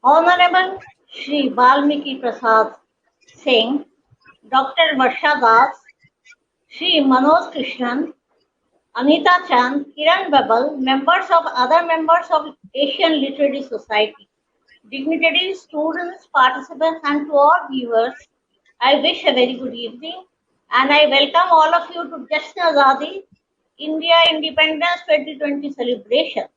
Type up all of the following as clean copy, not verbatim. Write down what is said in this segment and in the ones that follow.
Honorable Shri Balmiki Prasad Singh, Dr. Varsha Das, Shri Manoj Krishnan, Anita Chand, Kiran Babal, other members of Asian Literary Society, dignitaries, students, participants, and to all viewers, I wish a very good evening, and I welcome all of you to Jashn-E-Azadi, India Independence 2020 celebrations.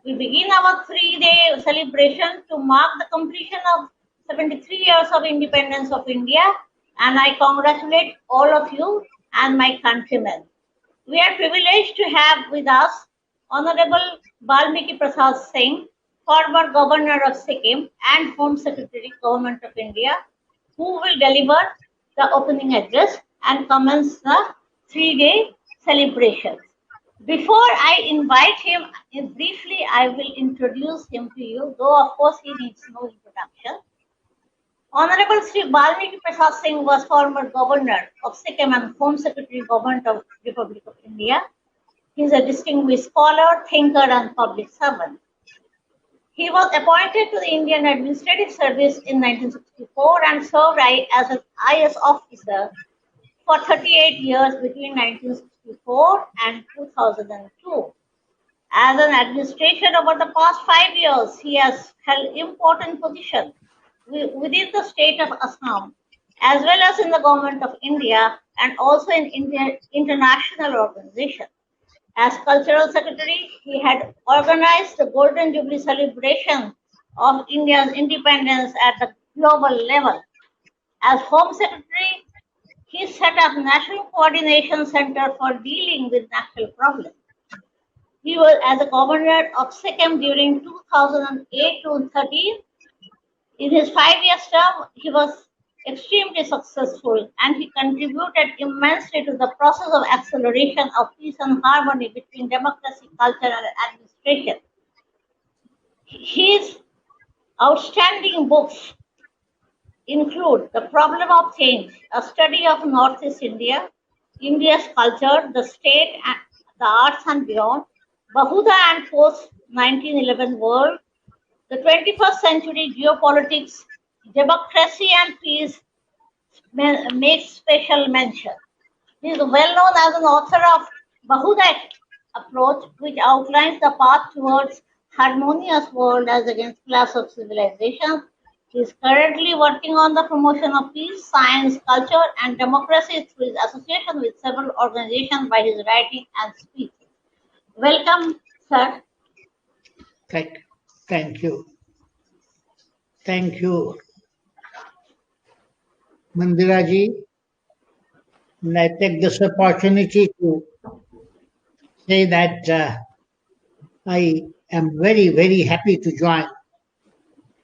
We begin our 3-day celebration to mark the completion of 73 years of independence of India, and I congratulate all of you and my countrymen. We are privileged to have with us Honorable Balmiki Prasad Singh, former Governor of Sikkim and Home Secretary, Government of India, who will deliver the opening address and commence the 3-day celebrations. Before I invite him, briefly I will introduce him to you, though of course he needs no introduction. Honorable Sri Balmiki Prasad Singh was former Governor of Sikkim and Home Secretary, Government of Republic of India. He is a distinguished scholar, thinker, and public servant. He was appointed to the Indian Administrative Service in 1964 and served as an IS officer for 38 years between 1964 and 2002. As an administration over the past 5 years, he has held important positions within the state of Assam, as well as in the government of India and also in international organizations. As cultural secretary, he had organized the Golden Jubilee celebration of India's independence at the global level. As Home Secretary, he set up National Coordination Center for dealing with national problems. He was as a governor of Sikkim during 2008 to 13. In his 5-year term, he was extremely successful and he contributed immensely to the process of acceleration of peace and harmony between democracy, culture, and administration. His outstanding books include The Problem of Change, a study of Northeast India, India's culture, the state, the arts and beyond, Bahuda and Post-1911 World, the 21st Century Geopolitics, Democracy and Peace makes special mention. He is well known as an author of Bahuda Approach, which outlines the path towards harmonious world as against clash of civilizations. He is currently working on the promotion of peace, science, culture, and democracy through his association with several organizations by his writing and speech. Welcome, sir. Thank you. Thank you, Mandira ji. And I take this opportunity to say that I am very, very happy to join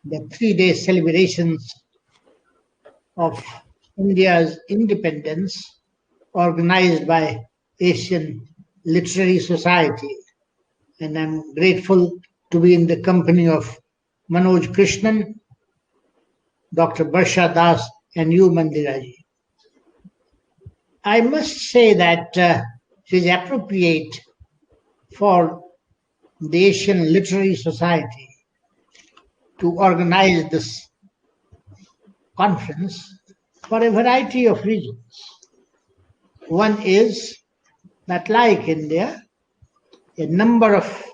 the 3-day celebrations of India's independence organized by Asian Literary Society. And I'm grateful to be in the company of Manoj Krishnan, Dr. Varsha Das, and you, Mandira ji. I must say that it is appropriate for the Asian Literary Society to organize this conference for a variety of reasons. One is that, like India, a number of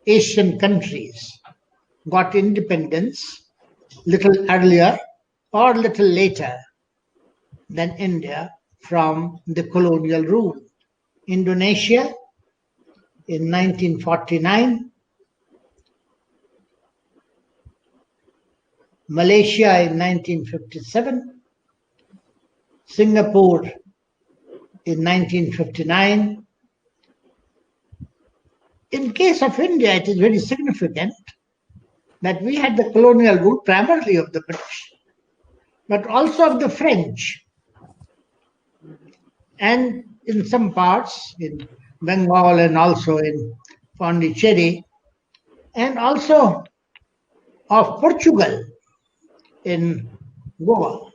Asian countries got independence little earlier or little later than India from the colonial rule. Indonesia in 1949, Malaysia in 1957, Singapore in 1959. In case of India, it is very significant that we had the colonial rule primarily of the British, but also of the French, and in some parts in Bengal and also in Pondicherry, and also of Portugal in Goa.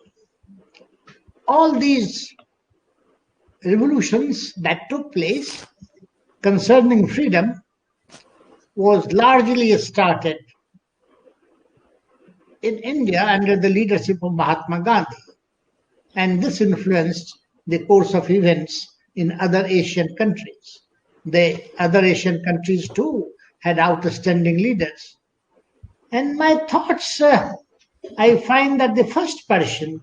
All these revolutions that took place concerning freedom was largely started in India under the leadership of Mahatma Gandhi. And this influenced the course of events in other Asian countries. The other Asian countries too had outstanding leaders. And my thoughts, I find that the first person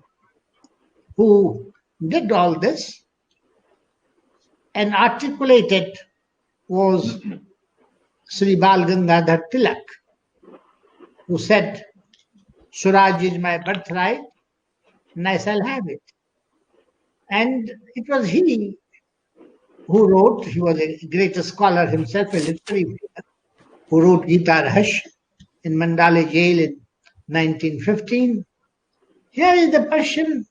who did all this and articulated was Shri Bal Gangadhar Tilak, who said, Swaraj is my birthright and I shall have it. And it was he who wrote, he was a great scholar himself, a literary figure, who wrote Gita Rahasya in Mandala jail in 1915. Here is the person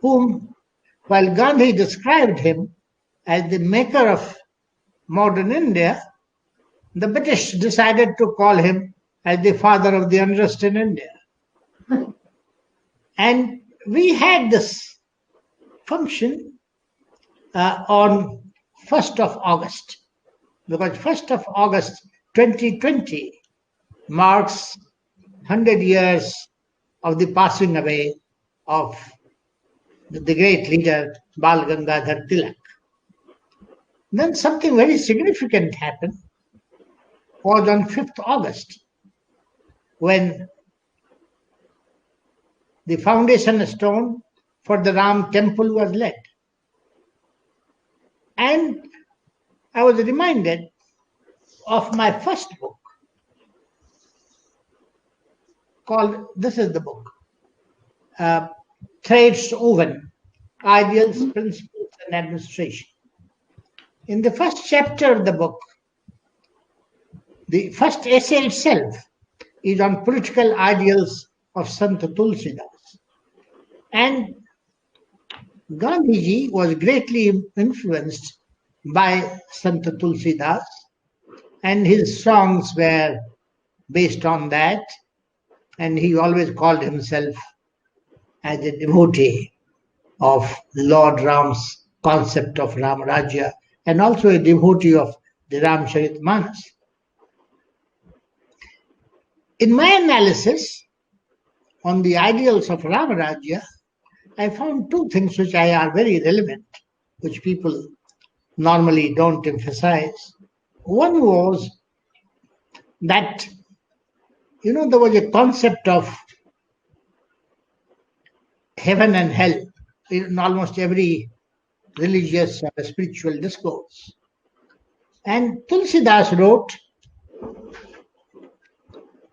whom, while Gandhi described him as the maker of modern India, the British decided to call him as the father of the unrest in India. And we had this function on 1st of August, because 1st of August 2020 marks 100 years of the passing away of the great leader Bal Gangadhar Tilak. Then something very significant happened, was on 5th August, when the foundation stone for the Ram temple was laid. And I was reminded of my first book called, this is the book, Threads Woven, Ideals, Principles and Administration. In the first chapter of the book, the first essay itself is on political ideals of Sant Tulsidas. And Gandhiji was greatly influenced by Sant Tulsidas, and his songs were based on that, and he always called himself as a devotee of Lord Ram's concept of Ram Rajya, and also a devotee of the Ramcharitmanas. In my analysis on the ideals of Ram Rajya, I found two things which are very relevant, which people normally don't emphasize. One was that, there was a concept of heaven and hell in almost every religious or spiritual discourse. And Tulsidas wrote,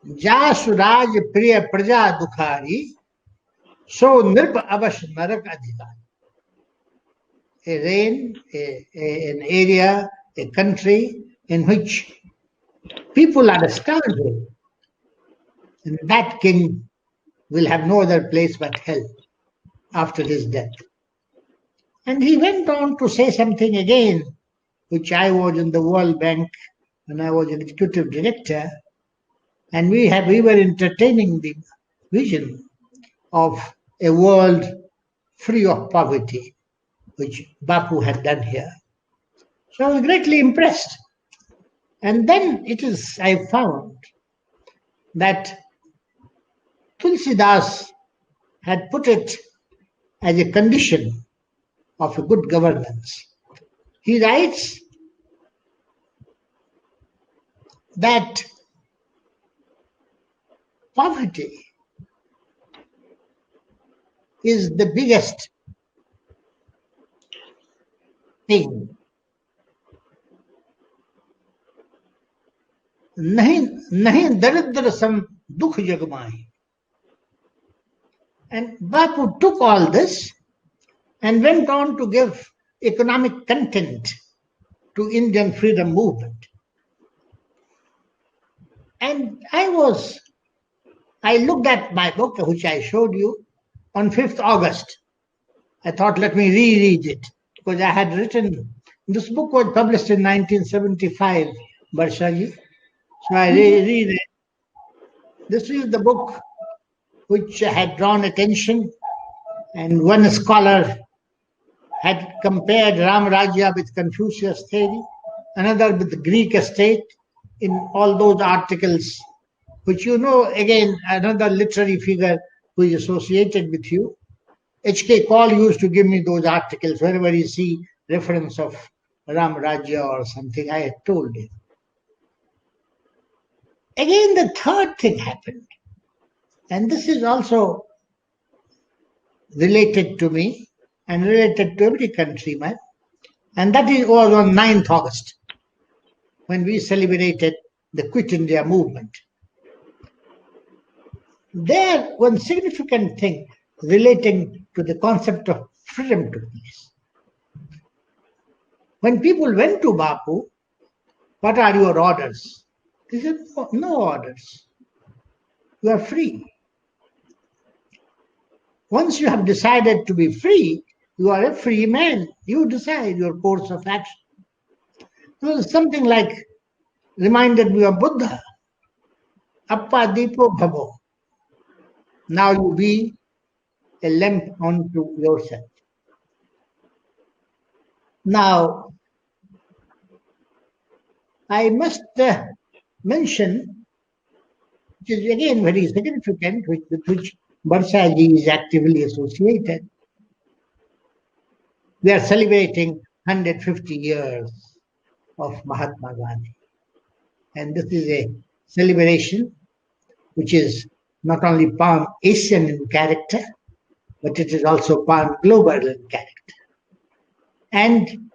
Ja Suraj Priya Praja Dukhari, so Nirp Avash Narak Adhikari. A reign, an area, a country in which people are starving, and that king will have no other place but hell after his death. And he went on to say something again, which I was in the World Bank when I was executive director, and we were entertaining the vision of a world free of poverty, which Bapu had done here. So I was greatly impressed. And then I found that Tulsidas had put it as a condition of a good governance. He writes that poverty is the biggest thing. नहीं दरिद्र सम दुख जगमाई. And Bapu took all this and went on to give economic content to Indian freedom movement. And I looked at my book, which I showed you, on 5th August. I thought, let me reread it, because I had written, this book was published in 1975, Barshaji. So I reread it. This is the book which had drawn attention, and one scholar had compared Ram Rajya with Confucius theory, another with the Greek state. In all those articles, which again, another literary figure who is associated with you. H.K. Call used to give me those articles wherever you see reference of Ram Rajya or something. I had told him. Again, the third thing happened, and this is also related to me and related to every countryman, and that was on 9th August, when we celebrated the Quit India movement. There, one significant thing relating to the concept of freedom took place. When people went to Bapu, what are your orders? He said, no orders. You are free. Once you have decided to be free, you are a free man. You decide your course of action. It was something like, reminded me of Buddha. Appa Dipo Bhavo. Now you be a lamp unto yourself. Now, I must mention, which is again very significant, with which Barsaji is actively associated. We are celebrating 150 years of Mahatma Gandhi. And this is a celebration which is not only pan-Asian in character, but it is also pan-global in character. And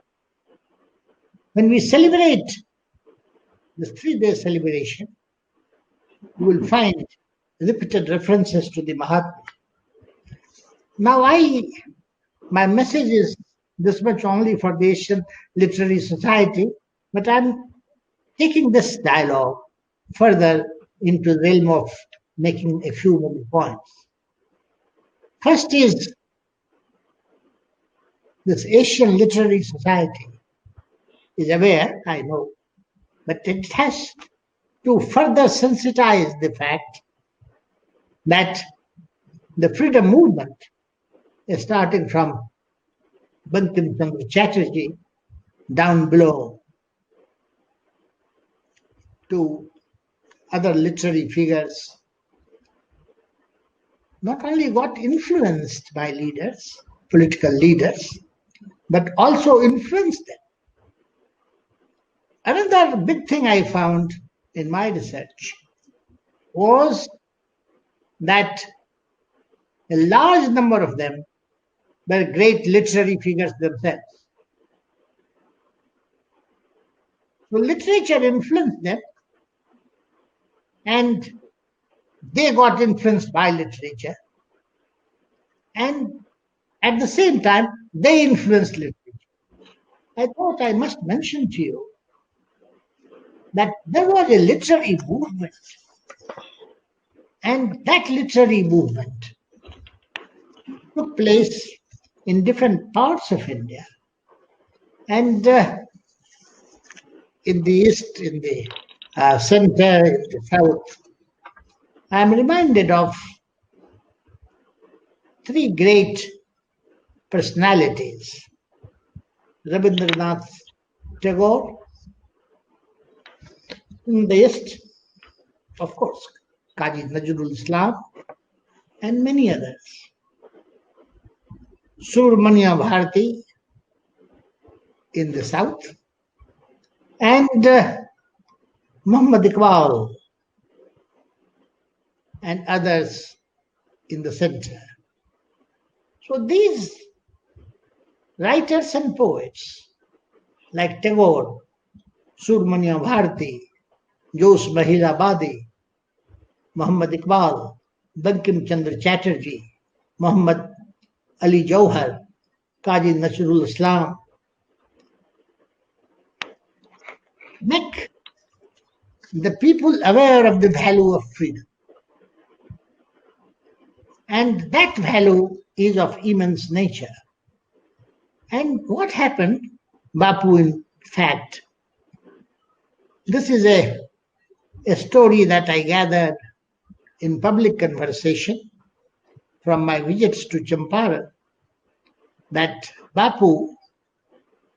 when we celebrate this 3-day celebration, you will find repeated references to the Mahatma. Now my message is this much only for the Asian Literary Society, but I'm taking this dialogue further into the realm of making a few more points. First is this Asian Literary Society is aware, I know, but it has to further sensitize the fact that the freedom movement is starting from Bankim Chandra Chatterjee down below to other literary figures, not only got influenced by leaders, political leaders, but also influenced them. Another big thing I found in my research was that a large number of them were great literary figures themselves. So literature influenced them, and they got influenced by literature, and at the same time, they influenced literature. I thought I must mention to you that there was a literary movement, and that literary movement took place in different parts of India, and in the east, in the center, in the south. I am reminded of 3 great personalities: Rabindranath Tagore, in the east, of course, Kazi Nazrul Islam, and many others. Subramanya Bharati in the south, and Muhammad Iqbal and others in the center. So these writers and poets like Tagore, Subramanya Bharati, Jose Mahilabadi, Muhammad Iqbal, Bankim Chandra Chatterjee, Muhammad Ali Jauhar, Kazi Nazrul Islam, make the people aware of the value of freedom. And that value is of immense nature. And what happened, Bapu, in fact, this is a story that I gathered in public conversation from my visits to Champaran, that Bapu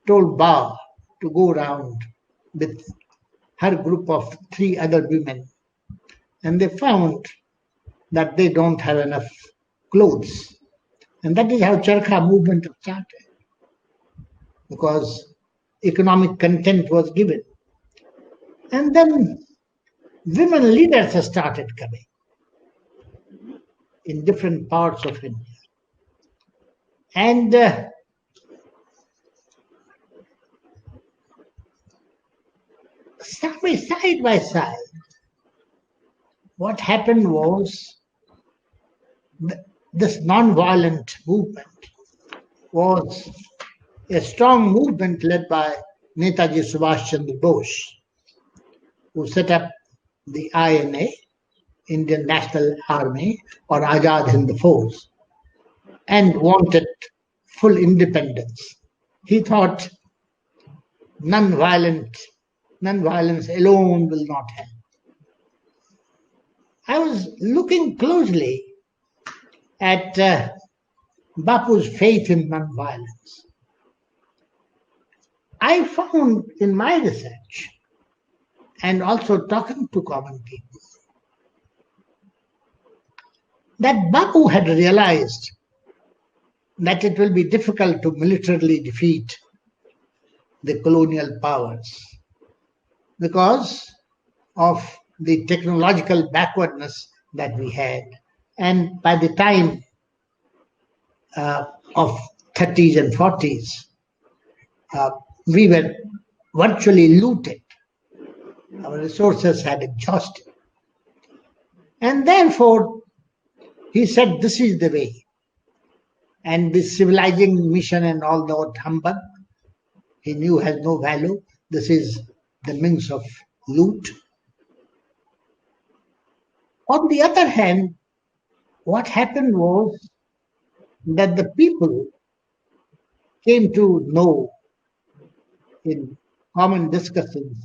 told Ba to go around with her group of 3 other women and they found that they don't have enough clothes. And that is how Charkha movement started, because economic content was given. And then women leaders started coming in different parts of India. And side by side, what happened was this non-violent movement was a strong movement led by Netaji Subhash Chandra Ghosh, who set up the INA, Indian National Army, or Azad Hind Force, and wanted full independence. He thought non-violence alone will not help. I was looking closely at Bapu's faith in non-violence. I found in my research, and also talking to common people, that Bapu had realized that it will be difficult to militarily defeat the colonial powers because of the technological backwardness that we had. And by the time of 30s and 40s, we were virtually looted. Our resources had exhausted. And therefore, he said, this is the way. And this civilizing mission and all that humbug, he knew has no value. This is the means of loot. On the other hand, what happened was that the people came to know in common discussions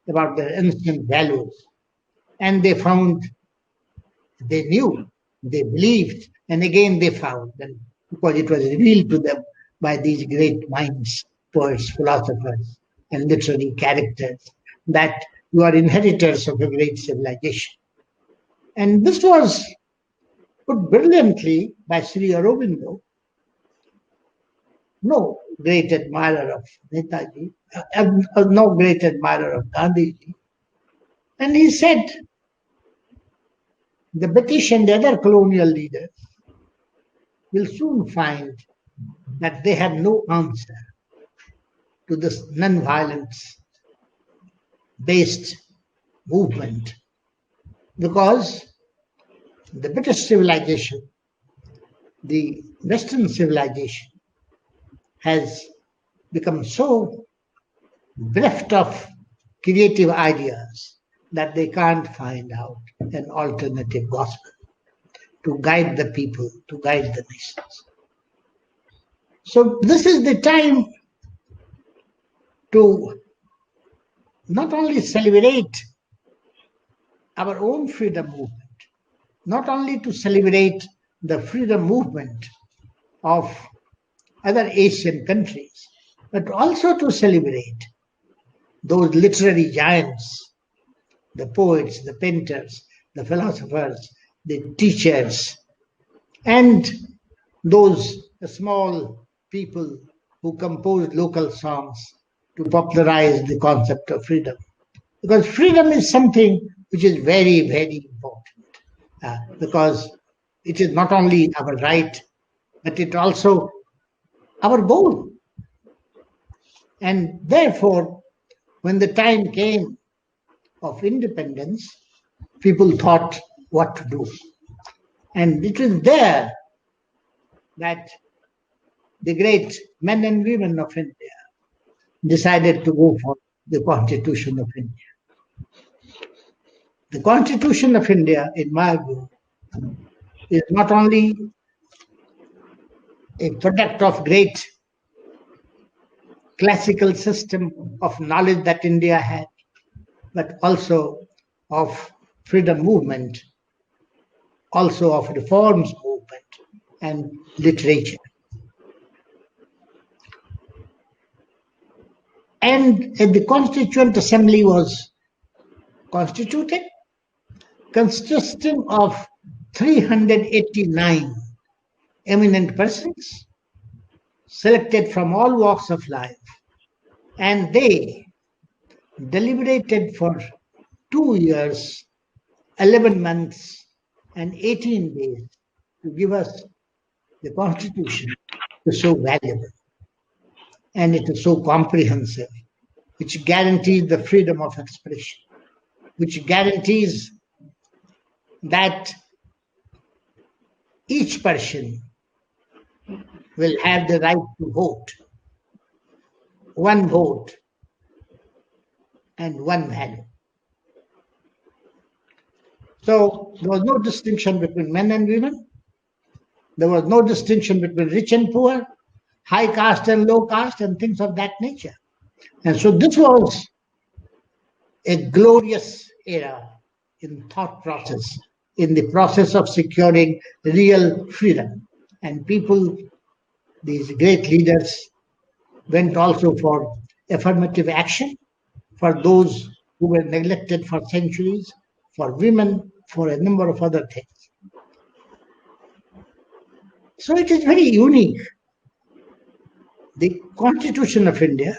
about their ancient values, and they found, they knew, they believed, and again they found, and because it was revealed to them by these great minds, poets, philosophers, and literary characters, that you are inheritors of a great civilization. And this was put brilliantly by Sri Aurobindo, no great admirer of Netaji, no great admirer of Gandhiji. And he said, the British and the other colonial leaders will soon find that they have no answer to this non-violence based movement, because the British civilization, the Western civilization, has become so bereft of creative ideas that they can't find out an alternative gospel to guide the people, to guide the nations. So this is the time to not only celebrate our own freedom movement, not only to celebrate the freedom movement of other Asian countries, but also to celebrate those literary giants, the poets, the painters, the philosophers, the teachers, and those small people who composed local songs to popularize the concept of freedom. Because freedom is something which is very, very important, because it is not only our right, but it also our goal. And therefore, when the time came of independence, people thought what to do. And it was there that the great men and women of India decided to go for the Constitution of India. The Constitution of India, in my view, is not only a product of great classical system of knowledge that India had, but also of freedom movement, also of reforms movement and literature. And the Constituent Assembly was constituted, consisting of 389 eminent persons selected from all walks of life, and they deliberated for 2 years, 11 months, and 18 days to give us the Constitution. Is so valuable and it is so comprehensive, which guarantees the freedom of expression, which guarantees that each person will have the right to vote, one vote and one value. So there was no distinction between men and women. There was no distinction between rich and poor, high caste and low caste, and things of that nature. And so this was a glorious era in thought process, in the process of securing real freedom. And people, these great leaders, went also for affirmative action for those who were neglected for centuries, for women, for a number of other things. So it is very unique, the Constitution of India,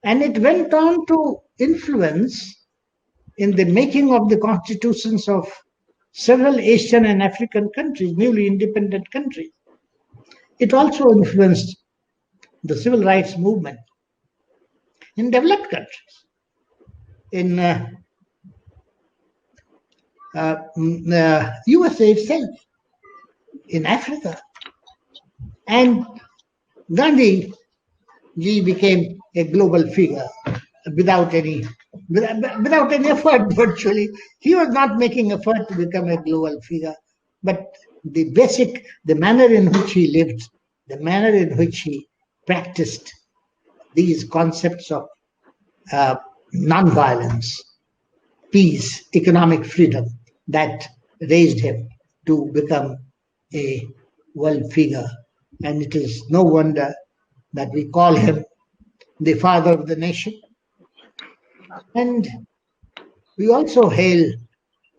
and it went on to influence in the making of the constitutions of several Asian and African countries, newly independent countries. It also influenced the civil rights movement in developed countries, in USA itself, in Africa. And Gandhi ji became a global figure without any effort virtually. He was not making effort to become a global figure, but the manner in which he lived, the manner in which he practiced these concepts of non-violence, peace, economic freedom, that raised him to become a world figure. And it is no wonder that we call him the father of the nation. And we also hail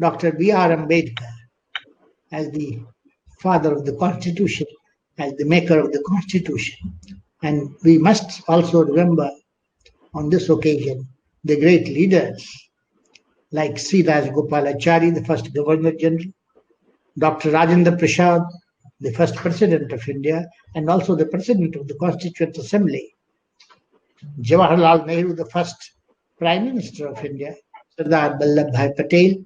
Dr. B.R. Ambedkar as the father of the Constitution, as the maker of the Constitution. And we must also remember on this occasion the great leaders like Sri Rajagopalachari, the first Governor General, Dr. Rajendra Prasad, the first President of India, and also the President of the Constituent Assembly, Jawaharlal Nehru, the first Prime Minister of India, Sardar Vallabhbhai Patel,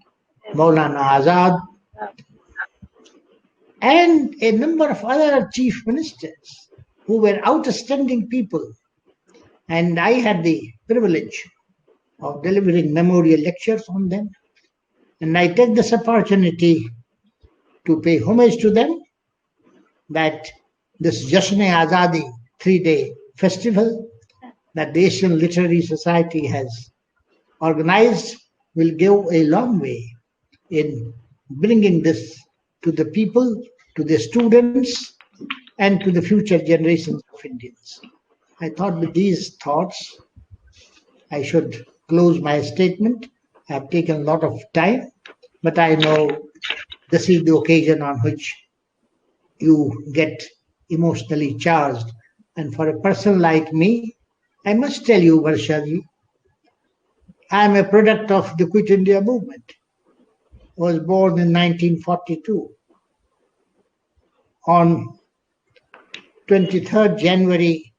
Maulana Azad, and a number of other chief ministers who were outstanding people. And I had the privilege of delivering memorial lectures on them. And I take this opportunity to pay homage to them, that this Jashn-E-Azadi 3-day festival that the Asian Literary Society has organized will go a long way in bringing this to the people, to the students, and to the future generations of Indians. I thought with these thoughts, I should close my statement. I have taken a lot of time, but I know this is the occasion on which you get emotionally charged. And for a person like me, I must tell you, Varshaji, I am a product of the Quit India movement. I was born in 1942. On 26 January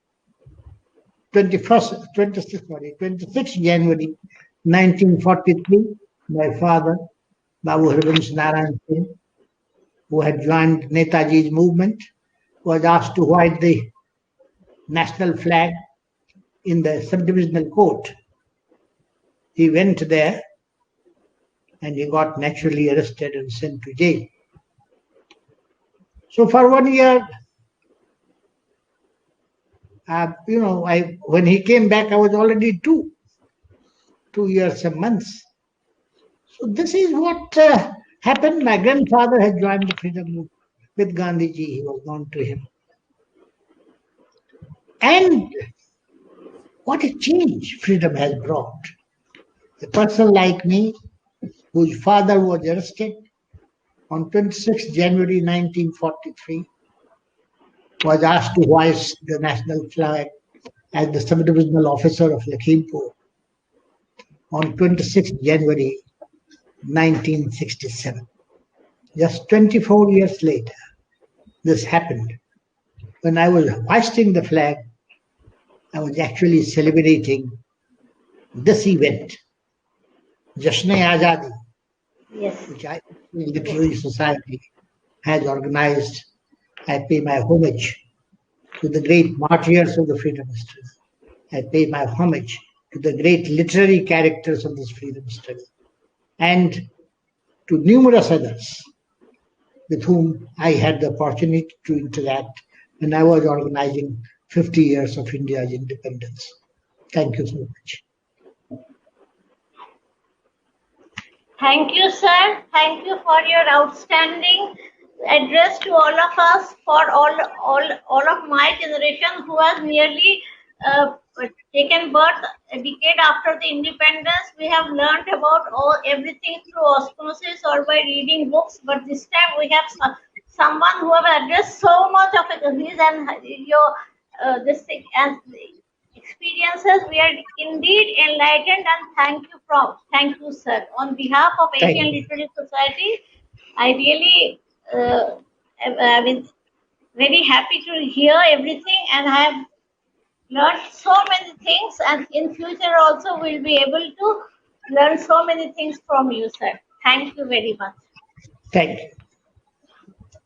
1943, my father, Babu Harivansh Narayan Singh, who had joined Netaji's movement, was asked to hoist the national flag in the subdivisional court. He went there and he got naturally arrested and sent to jail. So for 1 year, when he came back, I was already 2 years and months. So this is what happened. My grandfather had joined the freedom movement with Gandhiji. He was known to him. And what a change freedom has brought. A person like me, whose father was arrested on 26 January 1943, was asked to hoist the national flag as the sub-divisional officer of Lakhimpur on 26 January 1967. Just 24 years later, this happened. When I was hoisting the flag, I was actually celebrating this event, Jashn-E-Azadi, Yes. which I Literary Society has organized. I pay my homage to the great martyrs of the freedom struggle. I pay my homage to the great literary characters of this freedom struggle and to numerous others with whom I had the opportunity to interact when I was organizing 50 years of India's independence. Thank you so much. Thank you, sir. Thank you for your outstanding address to all of us, for all of my generation who has nearly taken birth a decade after the independence. We have learned about everything through osmosis or by reading books, but this time we have someone who have addressed so much of his and your this thing and experiences. We are indeed enlightened, and thank you, sir. On behalf of Asian Literary Society, I really I mean very happy to hear everything, and I have learned so many things, and in future also we'll be able to learn so many things from you, sir. Thank you very much. Thank you.